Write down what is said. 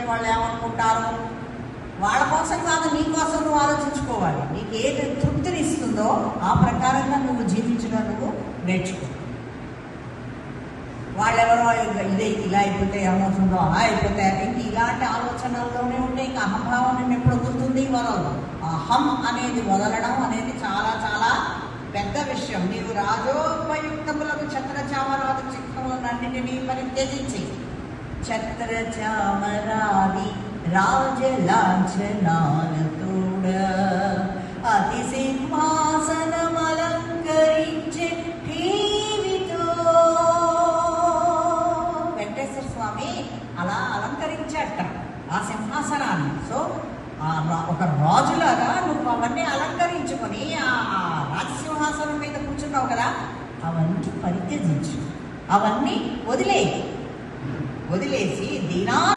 చూస్తే వాళ్ళు ఏమనుకుంటారు? వాళ్ళ కోసం కాదు, నీ కోసం నువ్వు ఆలోచించుకోవాలి. నీకు ఏది తృప్తిని ఇస్తుందో ఆ ప్రకారంగా నువ్వు జీవించడం నువ్వు నేర్చుకో. వాళ్ళెవరో ఇదే ఇలా అయిపోతే ఏమవుతుందో, అలా అయిపోతే ఇంక ఇలాంటి ఆలోచనల్లోనే ఉంటే ఇంక అహంభావం ఎప్పుడు వదులుతుంది? వదలదు. అహం అనేది వదలడం అనేది చాలా చాలా పెద్ద విషయం. నీవు రాజోపయుక్తములకు ఛత్రచామరాది చిత్తములన్నింటినీ పరిత్యజించి ఛత్రచామరాది రాజలాంఛనాలతోడ అతి సింహాసనమలంకరించే ఠీవితో. వెంకటేశ్వర స్వామి అలా అలంకరించాట ఆ సింహాసనాన్ని. సో ఒక రాజులాగా నువ్వు అవన్నీ అలంకరించుకొని ఆ రాజసింహాసనం మీద కూర్చున్నావు కదా, అవన్నీ పరిత్యజించు, అవన్నీ వదిలేసి దీనా